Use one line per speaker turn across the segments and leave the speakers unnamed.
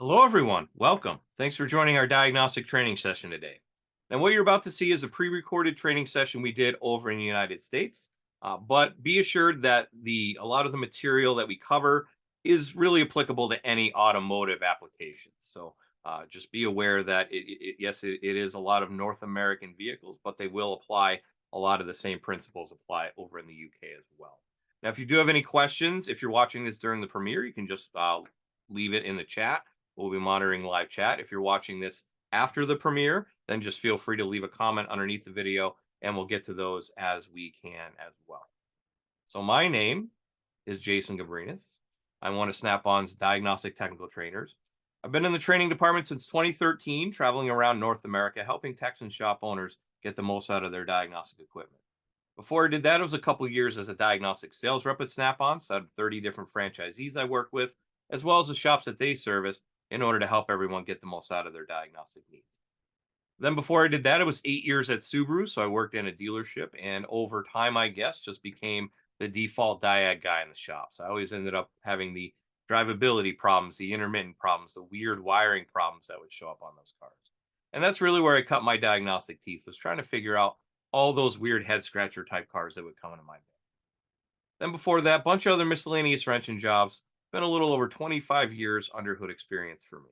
Hello, everyone. Welcome. Thanks for joining our diagnostic training session today. And what you're about to see is a pre-recorded training session we did over in the United States. But be assured that a lot of the material that we cover is really applicable to any automotive application. So just be aware that yes, it is a lot of North American vehicles, but they will apply a lot of the same principles apply over in the UK as well. Now, if you do have any questions, if you're watching this during the premiere, you can just leave it in the chat. We'll be monitoring live chat. If you're watching this after the premiere, then just feel free to leave a comment underneath the video and we'll get to those as we can as well. So my name is Jason Gabrenas. I'm one of Snap-on's diagnostic technical trainers. I've been in the training department since 2013, traveling around North America, helping techs and shop owners get the most out of their diagnostic equipment. Before I did that, it was a couple years as a diagnostic sales rep at Snap-on, so I had 30 different franchisees I worked with, as well as the shops that they serviced in order to help everyone get the most out of their diagnostic needs. Then before I did that, it was 8 years at Subaru, so I worked in a dealership, and over time, I guess, just became the default diag guy in the shop. So I always ended up having the drivability problems, the intermittent problems, the weird wiring problems that would show up on those cars. And that's really where I cut my diagnostic teeth, was trying to figure out all those weird head scratcher type cars that would come into my bag. Then before that, a bunch of other miscellaneous wrenching jobs. Been a little over 25 years under hood experience for me.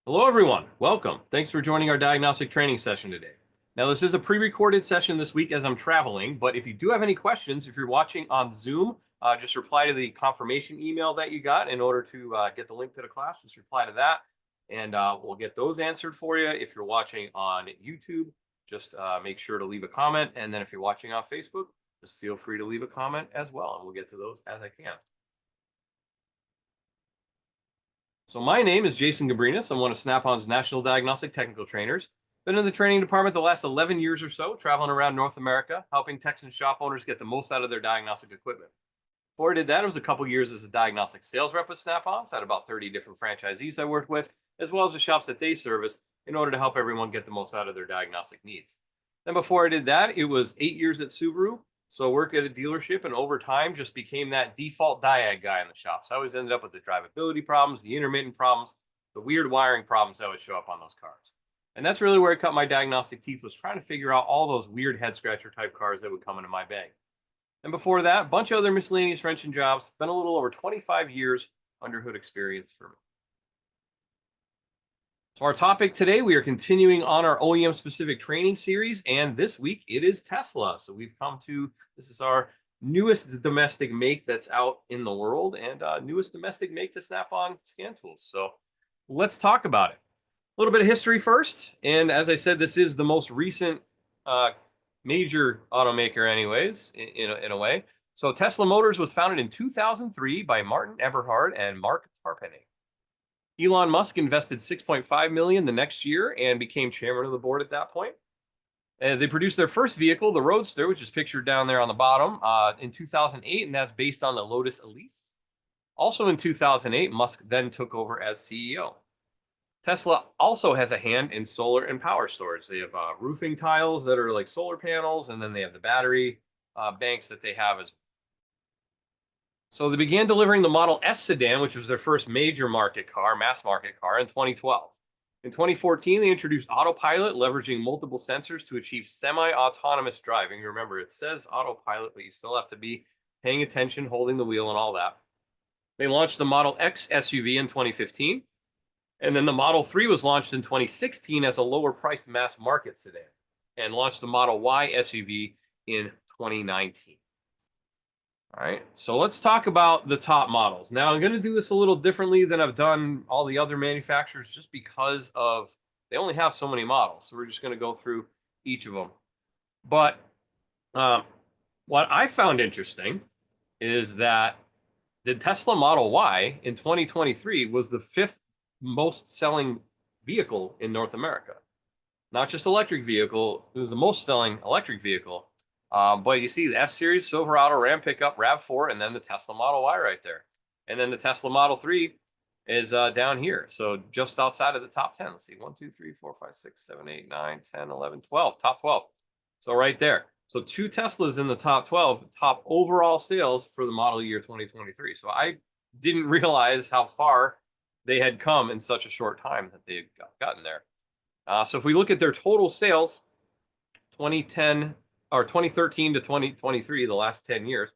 Hello, everyone. Welcome. Thanks for joining our diagnostic training session today. Now, this is a pre-recorded session this week as I'm traveling, but if you do have any questions, if you're watching on Zoom, just reply to the confirmation email that you got in order to get the link to the class. Just reply to that, and we'll get those answered for you. If you're watching on YouTube, just make sure to leave a comment. And then if you're watching on Facebook, just feel free to leave a comment as well, and we'll get to those as I can. So my name is Jason Gabrenas. I'm one of Snap-on's national diagnostic technical trainers. Been in the training department the last 11 years or so, traveling around North America, helping techs and shop owners get the most out of their diagnostic equipment. Before I did that, it was a couple years as a diagnostic sales rep with Snap-on. So I had about 30 different franchisees I worked with, as well as the shops that they serviced in order to help everyone get the most out of their diagnostic needs. Then before I did that, it was 8 years at Subaru. So I worked at a dealership, and over time just became that default diag guy in the shop. So I always ended up with the drivability problems, the intermittent problems, the weird wiring problems that would show up on those cars. And that's really where I cut my diagnostic teeth, was trying to figure out all those weird head scratcher type cars that would come into my bag. And before that, a bunch of other miscellaneous wrenching jobs. Been a little over 25 years under hood experience for me. So our topic today, we are continuing on our OEM specific training series, and this week it is Tesla. So we've come to, this is our newest domestic make that's out in the world, and newest domestic make to Snap-on scan tools. So let's talk about it. A little bit of history first, and as I said, this is the most recent major automaker anyways, in a way. So Tesla Motors was founded in 2003 by Martin Eberhard and Mark Tarpenning. Elon Musk invested $6.5 million the next year and became chairman of the board at that point. And they produced their first vehicle, the Roadster, which is pictured down there on the bottom, in 2008, and that's based on the Lotus Elise. Also in 2008, Musk then took over as CEO. Tesla also has a hand in solar and power storage. They have roofing tiles that are like solar panels, and then they have the battery banks that they have as well. So they began delivering the Model S sedan, which was their first major market car, mass market car, in 2012. In 2014, they introduced autopilot, leveraging multiple sensors to achieve semi-autonomous driving. Remember, it says autopilot, but you still have to be paying attention, holding the wheel and all that. They launched the Model X SUV in 2015. And then the Model 3 was launched in 2016 as a lower-priced mass market sedan, and launched the Model Y SUV in 2019. All right, so let's talk about the top models. Now, I'm going to do this a little differently than I've done all the other manufacturers, just because of they only have so many models. So we're just going to go through each of them. But what I found interesting is that the Tesla Model Y in 2023 was the 5th most selling vehicle in North America. Not just electric vehicle, it was the most selling electric vehicle. But you see the F-Series, Silverado, Ram pickup, RAV4, and then the Tesla Model Y right there. And then the Tesla Model 3 is down here. So just outside of the top 10. Let's see, 1, 2, 3, 4, 5, 6, 7, 8, 9, 10, 11, 12, top 12. So right there. So 2 Teslas in the top 12, top overall sales for the model year 2023. So I didn't realize how far they had come in such a short time that they had gotten there. So if we look at their total sales, 2010 or 2013 to 2023, the last 10 years,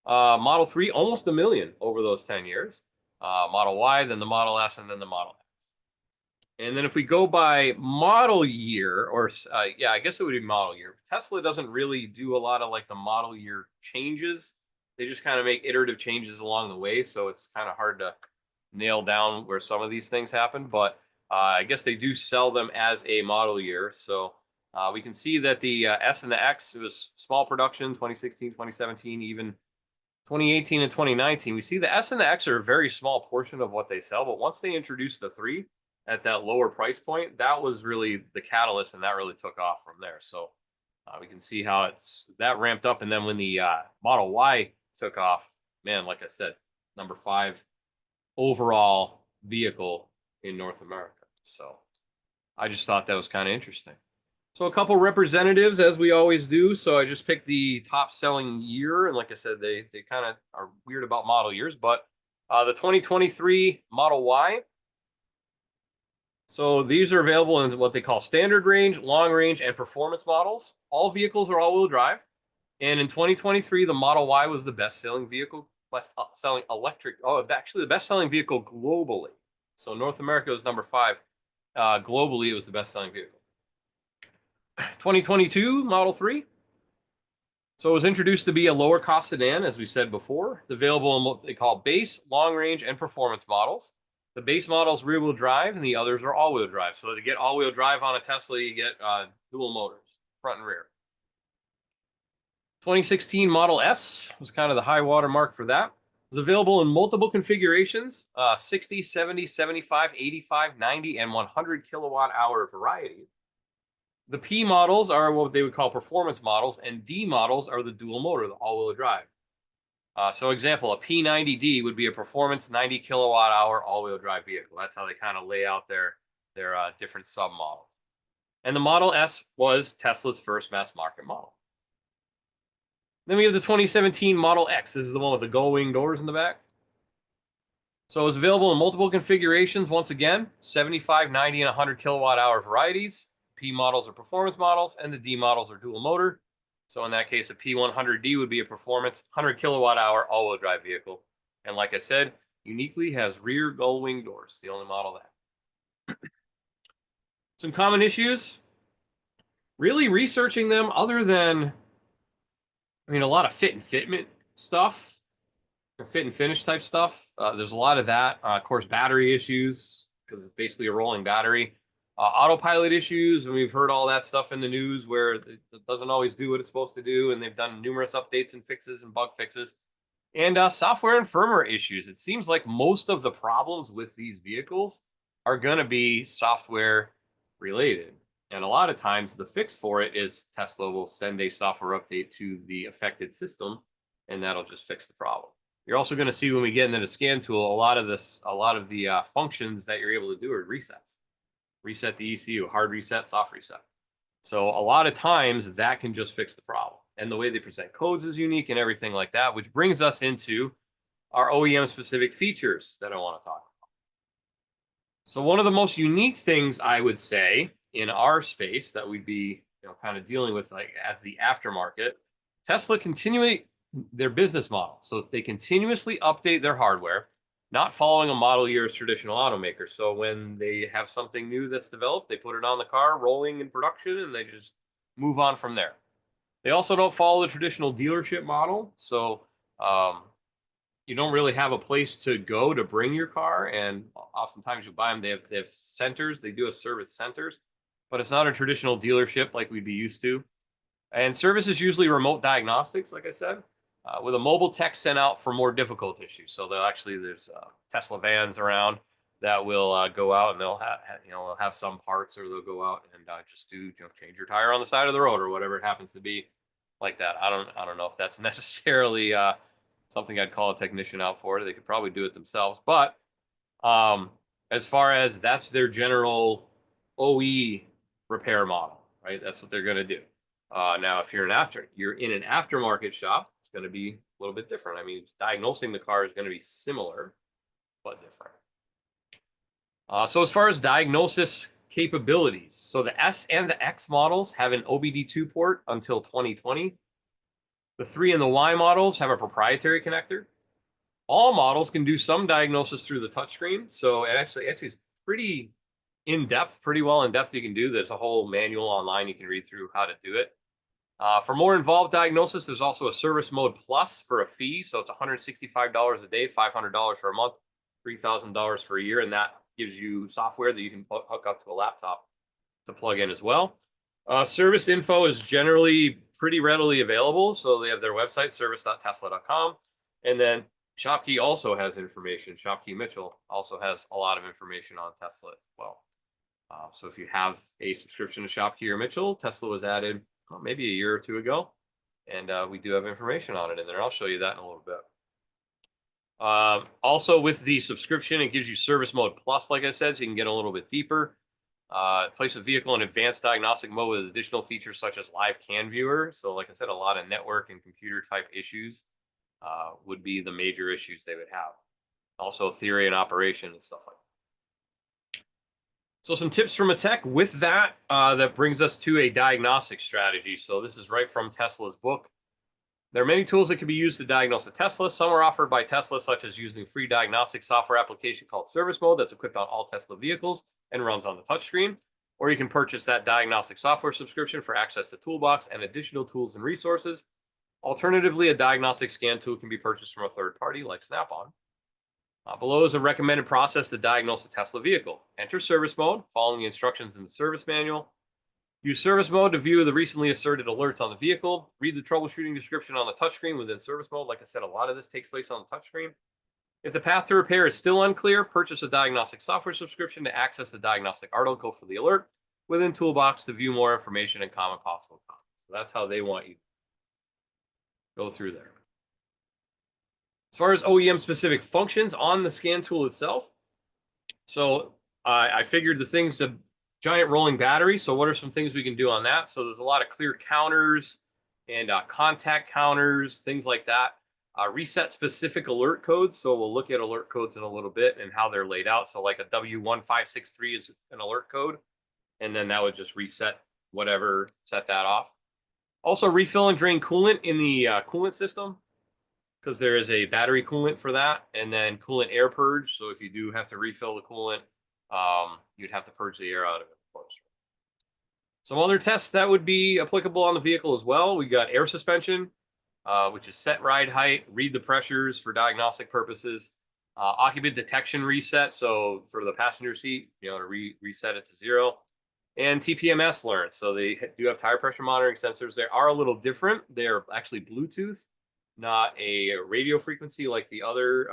Model 3 almost a million over those 10 years. Model Y, then the Model S, and then the Model X. And then if we go by model year, or yeah, I guess it would be model year. Tesla doesn't really do a lot of like the model year changes. They just kind of make iterative changes along the way. So it's kind of hard to nail down where some of these things happen. But I guess they do sell them as a model year. So we can see that the S and the X, it was small production, 2016, 2017, even 2018 and 2019. We see the S and the X are a very small portion of what they sell. But once they introduced the 3 at that lower price point, that was really the catalyst, and that really took off from there. So we can see how that ramped up. And then when the Model Y took off, man, like I said, number 5 overall vehicle in North America. So I just thought that was kind of interesting. So a couple representatives, as we always do. So I just picked the top selling year. And like I said, they kind of are weird about model years. But the 2023 Model Y. So these are available in what they call standard range, long range, and performance models. All vehicles are all-wheel drive. And in 2023, the Model Y was the best-selling vehicle, best-selling electric. Oh, actually, the best-selling vehicle globally. So North America was number 5. Globally, it was the best-selling vehicle. 2022 Model 3. So it was introduced to be a lower-cost sedan, as we said before. It's available in what they call base, long-range, and performance models. The base model is rear-wheel drive, and the others are all-wheel drive. So to get all-wheel drive on a Tesla, you get dual motors, front and rear. 2016 Model S was kind of the high water mark for that. It was available in multiple configurations, 60, 70, 75, 85, 90, and 100 kilowatt-hour varieties. The P models are what they would call performance models, and D models are the dual motor, the all-wheel drive. So example, a P90D would be a performance 90 kilowatt hour all-wheel drive vehicle. That's how they kind of lay out their different sub-models. And the Model S was Tesla's first mass market model. Then we have the 2017 Model X. This is the one with the gull-wing doors in the back. So it was available in multiple configurations, once again, 75, 90, and 100 kilowatt hour varieties. P models are performance models, and the D models are dual motor. So in that case, a P100D would be a performance 100 kilowatt hour all-wheel drive vehicle. And like I said, uniquely has rear gull-wing doors, the only model that. Some common issues. Really researching them other than, I mean, a lot of fit and fitment stuff, fit and finish type stuff. There's a lot of that. Of course, battery issues, because it's basically a rolling battery. Autopilot issues, and we've heard all that stuff in the news where it doesn't always do what it's supposed to do, and they've done numerous updates and fixes and bug fixes. And software and firmware issues. It seems like most of the problems with these vehicles are going to be software related. And a lot of times the fix for it is Tesla will send a software update to the affected system, and that'll just fix the problem. You're also going to see when we get into the scan tool, a lot of the functions that you're able to do are resets. Reset the ECU, hard reset, soft reset. So a lot of times that can just fix the problem. And the way they present codes is unique and everything like that, which brings us into our OEM specific features that I want to talk about. So one of the most unique things I would say in our space that we'd be kind of dealing with like as the aftermarket, Tesla continually their business model. So they continuously update their hardware, not following a model year as traditional automakers. So when they have something new that's developed, they put it on the car, rolling in production, and they just move on from there. They also don't follow the traditional dealership model. So you don't really have a place to go to bring your car. And oftentimes you buy them, they have centers. They do have service centers, but it's not a traditional dealership like we'd be used to. And service is usually remote diagnostics, like I said, with a mobile tech sent out for more difficult issues. So there's Tesla vans around that will go out and they'll have some parts, or they'll go out and just do change your tire on the side of the road or whatever it happens to be, like that. I don't know if that's necessarily something I'd call a technician out for. They could probably do it themselves, but as far as that's their general OE repair model, right? That's what they're going to do. Now, if you're in an aftermarket shop, it's going to be a little bit different. I mean, diagnosing the car is going to be similar, but different. So as far as diagnosis capabilities, so the S and the X models have an OBD2 port until 2020. The 3 and the Y models have a proprietary connector. All models can do some diagnosis through the touchscreen. So it actually is pretty in-depth, pretty well in-depth you can do. There's a whole manual online you can read through how to do it. For more involved diagnosis, there's also a service mode plus for a fee. So it's $165 a day, $500 for a month, $3,000 for a year. And that gives you software that you can hook up to a laptop to plug in as well. Service info is generally pretty readily available. So they have their website, service.tesla.com. And then Shopkey also has information. Shopkey Mitchell also has a lot of information on Tesla as well. So if you have a subscription to Shopkey or Mitchell, Tesla was added maybe a year or two ago. And we do have information on it in there. I'll show you that in a little bit. Also with the subscription, it gives you service mode plus, like I said, so you can get a little bit deeper. Place a vehicle in advanced diagnostic mode with additional features such as live CAN viewer. So like I said, a lot of network and computer type issues would be the major issues they would have. Also theory and operation and stuff like that. So some tips from a tech with that, that brings us to a diagnostic strategy. So this is right from Tesla's book. There are many tools that can be used to diagnose a Tesla. Some are offered by Tesla, such as using free diagnostic software application called Service Mode that's equipped on all Tesla vehicles and runs on the touchscreen. Or you can purchase that diagnostic software subscription for access to Toolbox and additional tools and resources. Alternatively, a diagnostic scan tool can be purchased from a third party like Snap-on. Below is a recommended process to diagnose the Tesla vehicle. Enter service mode, following the instructions in the service manual. Use service mode to view the recently asserted alerts on the vehicle. Read the troubleshooting description on the touchscreen within service mode. Like I said, a lot of this takes place on the touchscreen. If the path to repair is still unclear, purchase a diagnostic software subscription to access the diagnostic article for the alert within Toolbox to view more information and common possible comments. So that's how they want you to go through there. As far as OEM specific functions on the scan tool itself, so I figured the things, the giant rolling battery. So what are some things we can do on that? So there's a lot of clear counters and contact counters, things like that. Reset specific alert codes. So we'll look at alert codes in a little bit and how they're laid out. So like a W1563 is an alert code, and then that would just reset whatever, set that off. Also refill and drain coolant in the coolant system, because there is a battery coolant for that, and then coolant air purge. So if you do have to refill the coolant, you'd have to purge the air out of it, of course. Some other tests that would be applicable on the vehicle as well. We got air suspension, which is set ride height, read the pressures for diagnostic purposes, occupant detection reset. So for the passenger seat, to reset it to 0, and TPMS learn. So they do have tire pressure monitoring sensors. They are a little different. They're actually Bluetooth, not a radio frequency like the other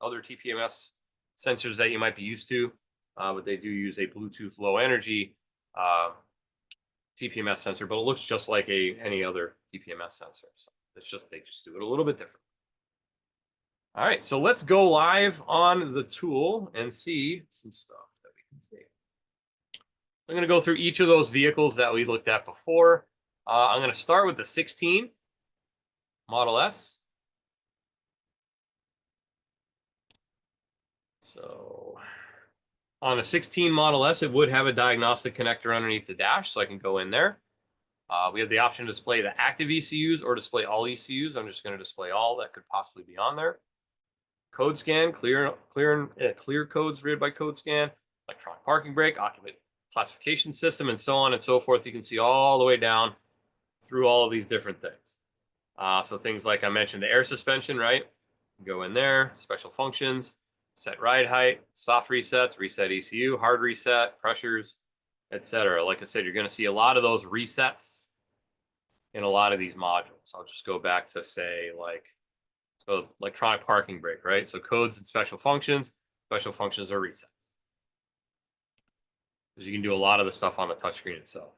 TPMS sensors that you might be used to, but they do use a Bluetooth low energy TPMS sensor, but it looks just like any other TPMS sensor. So they just do it a little bit different. All right, so let's go live on the tool and see some stuff that we can see. I'm going to go through each of those vehicles that we looked at before. I'm going to start with the 16 Model S. So on a 16 Model S, it would have a diagnostic connector underneath the dash, so I can go in there. We have the option to display the active ECUs or display all ECUs. I'm just going to display all that could possibly be on there. Code scan, clear codes read by code scan, electronic parking brake, occupant classification system, and so on and so forth. You can see all the way down through all of these different things. So things like I mentioned, the air suspension, right? Go in there, special functions, set ride height, soft resets, reset ECU, hard reset, pressures, etc. Like I said, you're going to see a lot of those resets in a lot of these modules. I'll just go back to say so electronic parking brake, right? So codes and special functions are resets. Because you can do a lot of the stuff on the touchscreen itself.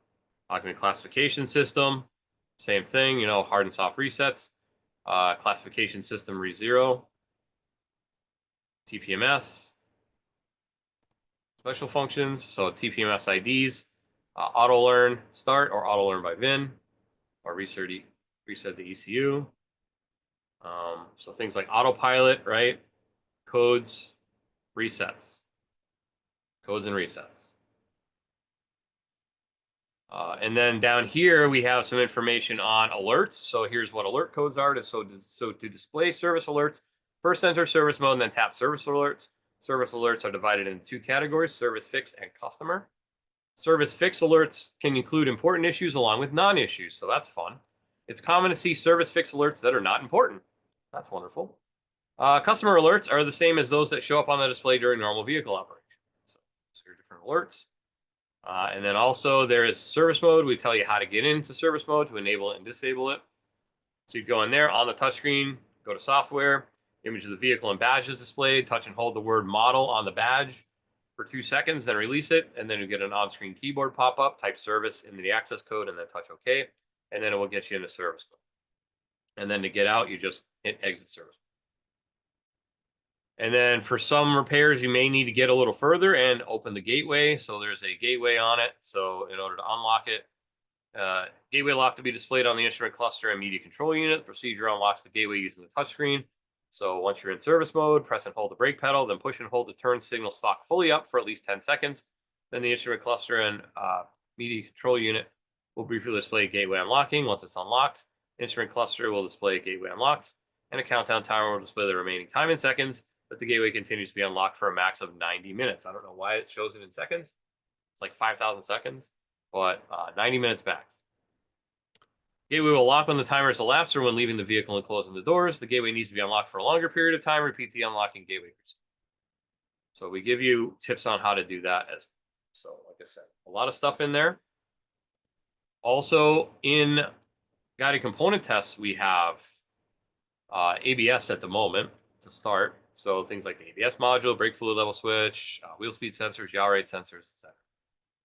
Occupant classification system, same thing, hard and soft resets. Classification system re0. TPMS. Special functions, so TPMS IDs. Auto learn start or auto learn by VIN. Or reset the ECU. So things like autopilot, right? Codes, resets. codes and resets. And then down here, we have some information on alerts. So here's what alert codes are. So to display service alerts, first enter service mode and then tap service alerts. Service alerts are divided into two categories, service fix and customer. Service fix alerts can include important issues along with non-issues. So that's fun. It's common to see service fix alerts that are not important. That's wonderful. Customer alerts are the same as those that show up on the display during normal vehicle operation. So here are different alerts. And then also there is service mode. We tell you how to get into service mode to enable it and disable it. So you go in there on the touchscreen, go to software, image of the vehicle and badge is displayed, touch and hold the word model on the badge for 2 seconds, then release it. And then you get an on-screen keyboard pop up, type service into the access code and then touch OK. And then it will get you into service mode. And then to get out, you just hit exit service. And then for some repairs, you may need to get a little further and open the gateway. So there's a gateway on it. So in order to unlock it, gateway lock to be displayed on the instrument cluster and media control unit. The procedure unlocks the gateway using the touchscreen. So once you're in service mode, press and hold the brake pedal, then push and hold the turn signal stalk fully up for at least 10 seconds. Then the instrument cluster and media control unit will briefly display gateway unlocking. Once it's unlocked, instrument cluster will display gateway unlocked, and a countdown timer will display the remaining time in seconds. But the gateway continues to be unlocked for a max of 90 minutes. I don't know why it shows it in seconds. It's like 5,000 seconds, but 90 minutes max. Gateway will lock when the timer is elapsed or when leaving the vehicle and closing the doors. The gateway needs to be unlocked for a longer period of time. Repeat the unlocking gateway. So we give you tips on how to do that as well. So like I said, a lot of stuff in there. Also in guided component tests, we have ABS at the moment to start. So things like the ABS module, brake fluid level switch, wheel speed sensors, yaw rate sensors, etc.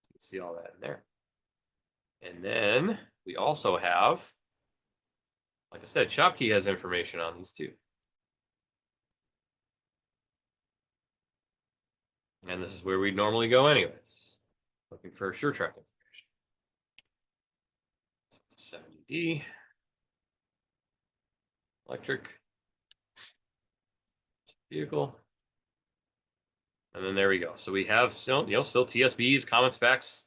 You can see all that in there. And then we also have, like I said, ShopKey has information on these too. And this is where we normally go anyways, looking for SureTrack information. So it's a 70D, electric vehicle. And then there we go. So we have still TSBs, common specs,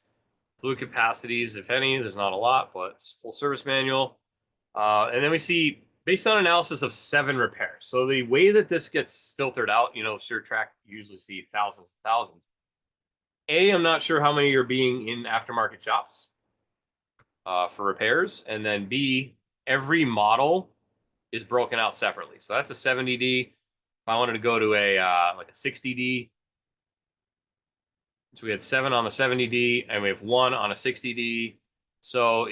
fluid capacities, if any. There's not a lot, but it's full service manual. And then we see, based on analysis of 7 repairs. So the way that this gets filtered out, SureTrack usually see thousands and thousands. I'm not sure how many are being in aftermarket shops for repairs. And then B, every model is broken out separately. So that's a 70D. If I wanted to go to like a 60D, so we had 7 on the 70D and we have 1 on a 60D. So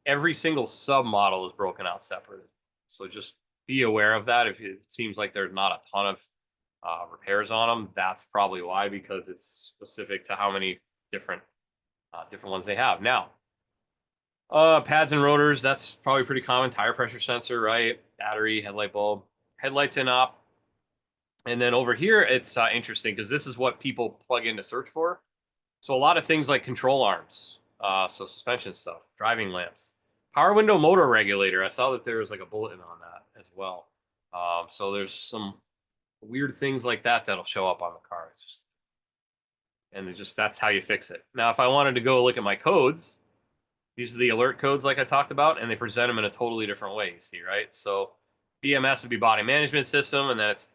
every single sub model is broken out separately. So just be aware of that. If it seems like there's not a ton of repairs on them, that's probably why, because it's specific to how many different ones they have. Now, pads and rotors, that's probably pretty common. Tire pressure sensor, right? Battery, headlight bulb, headlights in op. And then over here, it's interesting because this is what people plug in to search for. So a lot of things like control arms, so suspension stuff, driving lamps, power window motor regulator. I saw that there was like a bulletin on that as well. So there's some weird things like that that'll show up on the car. That's how you fix it. Now, if I wanted to go look at my codes, these are the alert codes like I talked about, and they present them in a totally different way, you see, right? So BMS would be body management system, and then it's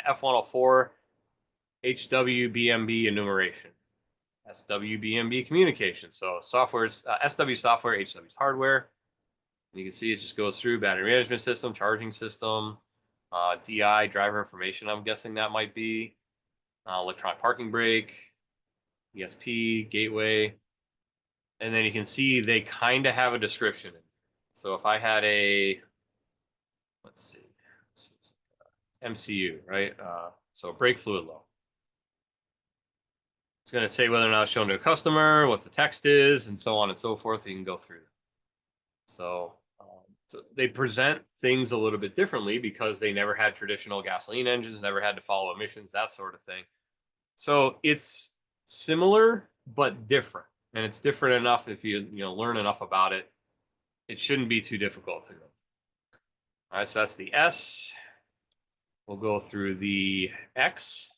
F104 HWBMB enumeration, SWBMB communication. So software's SW software, HW's hardware. And you can see it just goes through battery management system, charging system, DI, driver information, I'm guessing that might be, electronic parking brake, ESP, gateway. And then you can see they kind of have a description. So if I had let's see, MCU, right? So brake fluid level. It's going to say whether or not it's shown to a customer, what the text is, and so on and so forth. You can go through. So they present things a little bit differently because they never had traditional gasoline engines, never had to follow emissions, that sort of thing. So it's similar but different, and it's different enough if you learn enough about it. It shouldn't be too difficult to go. All right, so that's the S. We'll go through the X.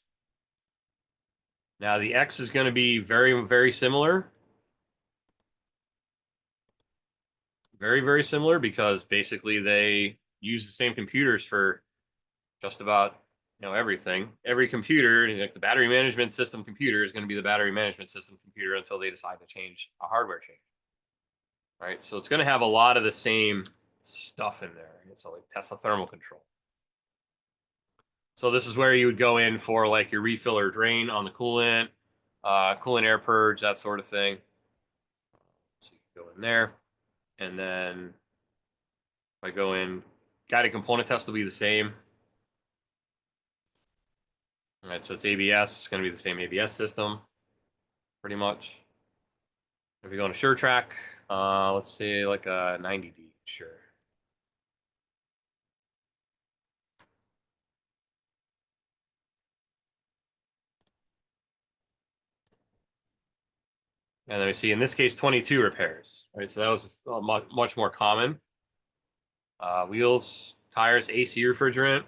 Now the X is going to be very, very similar. Very, very similar because basically they use the same computers for just about everything. Every computer, like the battery management system computer, is going to be the battery management system computer until they decide to change a hardware change. Right, so it's going to have a lot of the same stuff in there. So like Tesla thermal control. So this is where you would go in for like your refill or drain on the coolant, coolant air purge, that sort of thing. So you go in there, and then if I go in, guided component test will be the same. All right, so it's ABS. It's going to be the same ABS system, pretty much. If you go on a sure track, let's say like a 90D, sure. And then we see in this case 22 repairs. Right, so that was much more common. Wheels, tires, AC refrigerant,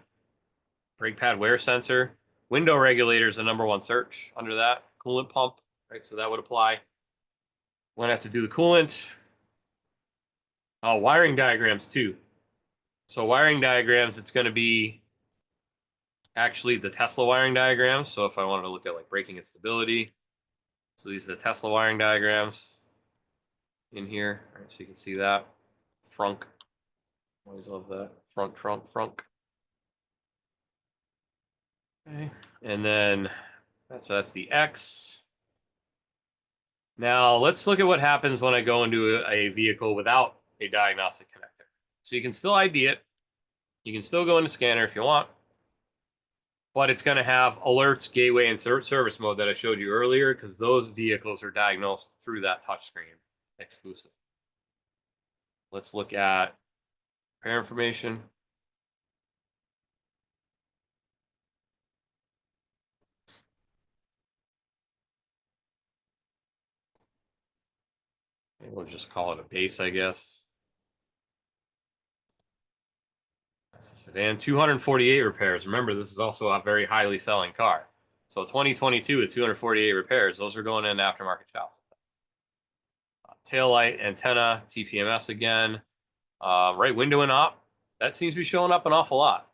brake pad wear sensor, window regulator is the #1 search under that. Coolant pump, right? So that would apply. We're gonna have to do the coolant. Wiring diagrams too. So wiring diagrams, it's going to be actually the Tesla wiring diagrams. So if I wanted to look at like braking and stability, so these are the Tesla wiring diagrams in here. All right, so you can see that. Frunk. Always love that. Front, trunk, frunk. Okay. And then that's the X. Now let's look at what happens when I go into a vehicle without a diagnostic connector. So you can still ID it. You can still go into scanner if you want, but it's going to have alerts, gateway, and service mode that I showed you earlier because those vehicles are diagnosed through that touchscreen exclusive. Let's look at repair information. We'll just call it a base, I guess. That's a sedan. 248 repairs. Remember, this is also a very highly selling car. So 2022 with 248 repairs. Those are going in aftermarket shops. Tail light, antenna, TPMS again. Right window and op. That seems to be showing up an awful lot.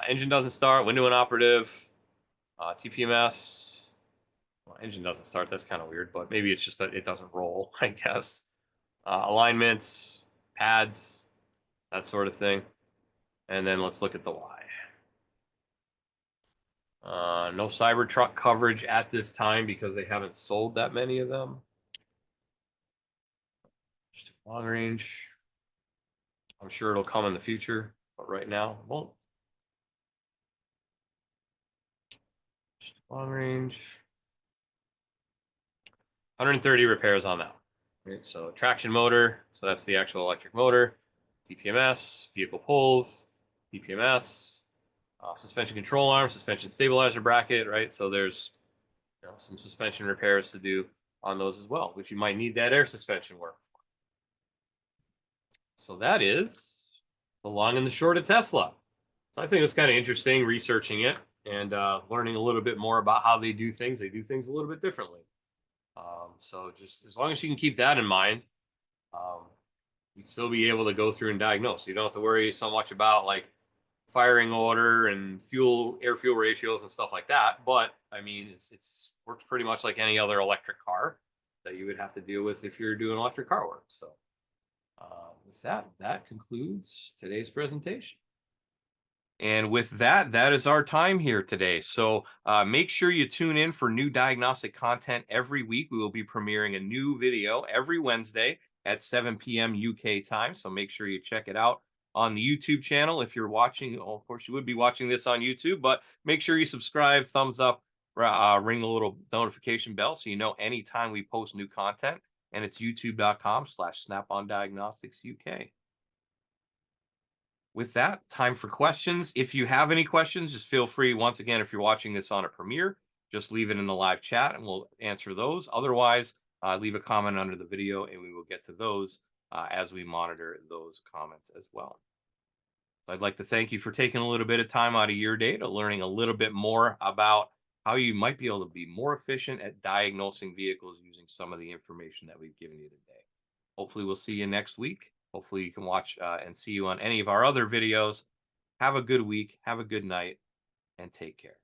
Engine doesn't start. Window inoperative. TPMS. Well, engine doesn't start. That's kind of weird, but maybe it's just that it doesn't roll, I guess. Alignments, pads, that sort of thing. And then let's look at the Y. No Cybertruck coverage at this time because they haven't sold that many of them. Just long range. I'm sure it'll come in the future, but right now it won't. Just long range. 130 repairs on that. Right, so traction motor, so that's the actual electric motor. TPMS, vehicle pulls, DPMS, suspension control arm, suspension stabilizer bracket, right? So there's some suspension repairs to do on those as well, which you might need that air suspension work for. So that is the long and the short of Tesla. So I think it's kind of interesting researching it and learning a little bit more about how they do things. They do things a little bit differently. So just as long as you can keep that in mind, you'd still be able to go through and diagnose. You don't have to worry so much about like firing order and air fuel ratios and stuff like that. But I mean, it's works pretty much like any other electric car that you would have to deal with if you're doing electric car work. So with that concludes today's presentation. And with that, that is our time here today. So make sure you tune in for new diagnostic content every week. We will be premiering a new video every Wednesday at 7 p.m. UK time. So make sure you check it out on the YouTube channel. If you're watching, well, of course, you would be watching this on YouTube, but make sure you subscribe, thumbs up, ring the little notification bell so you know anytime we post new content. And it's youtube.com/SnapOnDiagnosticsUK. With that, time for questions. If you have any questions, just feel free, once again, if you're watching this on a premiere, just leave it in the live chat and we'll answer those. Otherwise, leave a comment under the video and we will get to those as we monitor those comments as well. So I'd like to thank you for taking a little bit of time out of your day to learning a little bit more about how you might be able to be more efficient at diagnosing vehicles using some of the information that we've given you today. Hopefully, we'll see you next week. Hopefully, you can watch and see you on any of our other videos. Have a good week. Have a good night, and take care.